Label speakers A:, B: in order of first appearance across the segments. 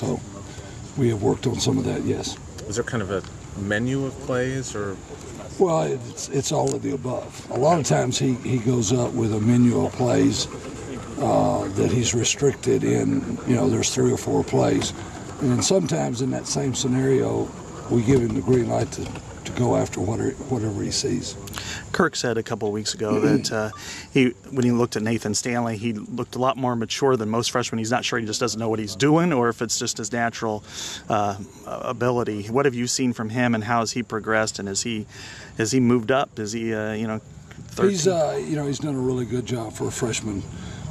A: So we have worked on some of that, yes.
B: Is there kind of a menu of plays, or?
A: Well, it's all of the above. A lot of times he goes up with a menu of plays that he's restricted in, there's 3 or 4 plays. And sometimes in that same scenario, we give him the green light to go after whatever he sees.
C: Kirk said a couple of weeks ago that when he looked at Nathan Stanley, he looked a lot more mature than most freshmen. He's not sure, he just doesn't know what he's doing, or if it's just his natural ability. What have you seen from him, and how has he progressed, and has he moved up? Is he 13?
A: He's done a really good job for a freshman.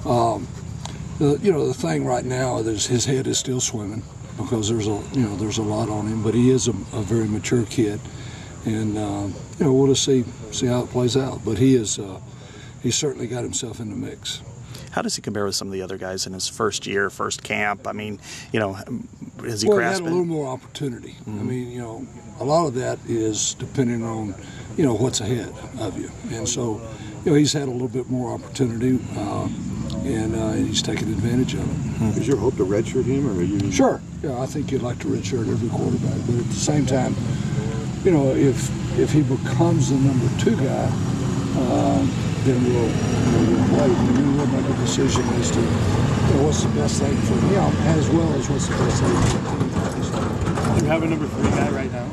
A: The thing right now is his head is still swimming because there's a lot on him, but he is a very mature kid. And we'll just see how it plays out. But he's certainly got himself in the mix.
C: How does he compare with some of the other guys in his first year, first camp? I mean, has he
A: grasped it? He had a little more opportunity. Mm-hmm. I mean, a lot of that is depending on, what's ahead of you. And so, he's had a little bit more opportunity, and he's taken advantage of it.
D: Mm-hmm. Is your hope to redshirt him, or are you?
A: Sure. Yeah, I think you'd like to redshirt every quarterback, but at the same time, if he becomes the number 2 guy, then we'll play. And then we'll make a decision as to what's the best thing for him, as well as what's the best thing for the team.
E: Do you have a number 3 guy right now?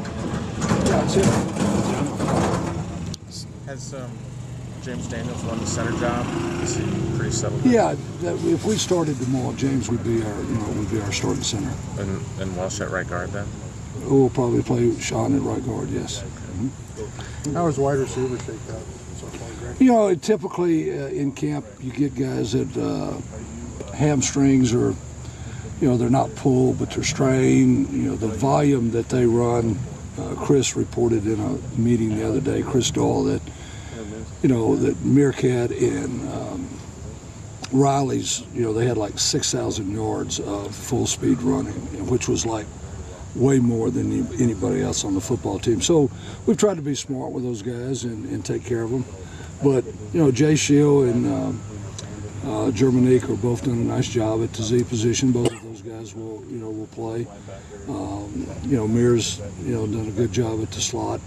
A: Yeah, that's it.
B: Has James Daniels won the center job? Is he pretty settled?
A: Yeah, if we started tomorrow, James would be our starting center.
B: And Walsh at right guard then?
A: We'll probably play Sean at right guard, yes.
D: Mm-hmm. How is wide receiver shake out so far, Greg?
A: Typically in camp you get guys that hamstrings or, they're not pulled, but they're strained. The volume that they run, Chris reported in a meeting the other day, Chris Dahl, that, that Meerkat and Riley's, they had like 6,000 yards of full speed running, which was like way more than anybody else on the football team. So we've tried to be smart with those guys and take care of them. But, Jay Shield and Germanique are both done a nice job at the Z position. Both of those guys will play. Mears, done a good job at the slot.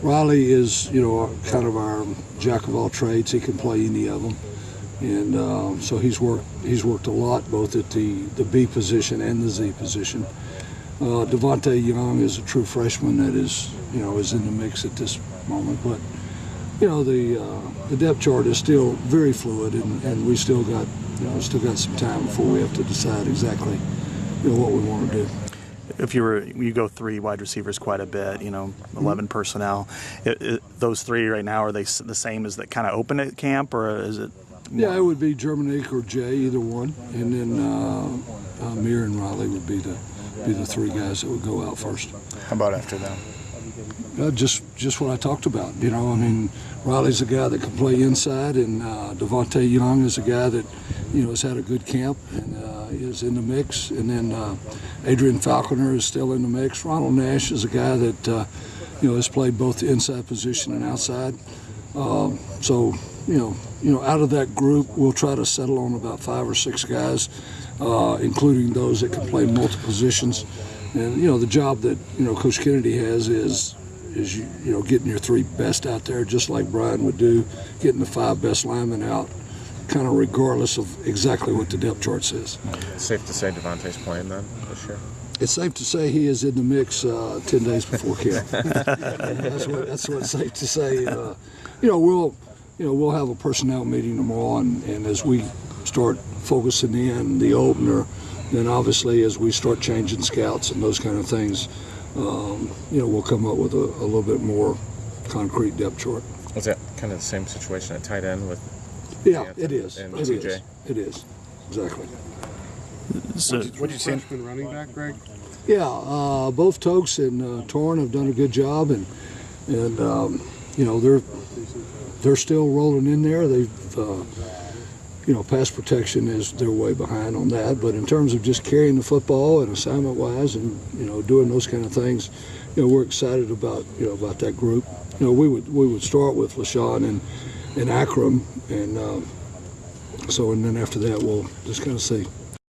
A: Riley is, kind of our jack of all trades. He can play any of them. And so he's worked a lot both at the B position and the Z position. Devontae Young is a true freshman that is in the mix at this moment, but the depth chart is still very fluid, and we still got some time before we have to decide exactly what we want to do.
C: If you go 3 wide receivers quite a bit, 11 personnel. Those 3 right now, are they the same as that kind of open at camp, or is it?
A: Yeah, it would be Germanique or Jay, either one, and then Mir and Riley would be the 3 guys that would go out first.
E: How about after that?
A: Just what I talked about. Riley's a guy that can play inside, and Devontae Young is a guy that has had a good camp and is in the mix. And then Adrian Falconer is still in the mix. Ronald Nash is a guy that has played both the inside position and outside. So out of that group, we'll try to settle on about 5 or 6 guys, including those that can play multiple positions. And the job that Coach Kennedy has is getting your 3 best out there, just like Brian would do, getting the 5 best linemen out, kind of regardless of exactly what the depth chart says.
B: It's safe to say Devontae's playing then this year?
A: It's safe to say he is in the mix 10 days before camp. That's what's safe to say. We'll have a personnel meeting tomorrow, and as we start focusing in the opener, then obviously as we start changing scouts and those kind of things, we'll come up with a little bit more concrete depth chart.
B: Was that kind of the same situation at tight end with?
A: Yeah, it is.
B: And
A: it
B: TJ?
A: is. It is. Exactly.
E: So, what did you say? Freshman running back, Greg?
A: Yeah, both Tokes and Torn have done a good job, and they're still rolling in there. They've pass protection is they're way behind on that, but in terms of just carrying the football and assignment wise and doing those kind of things, we're excited about that group. We would start with LaShawn and Akram, and then after that we'll just kind of see.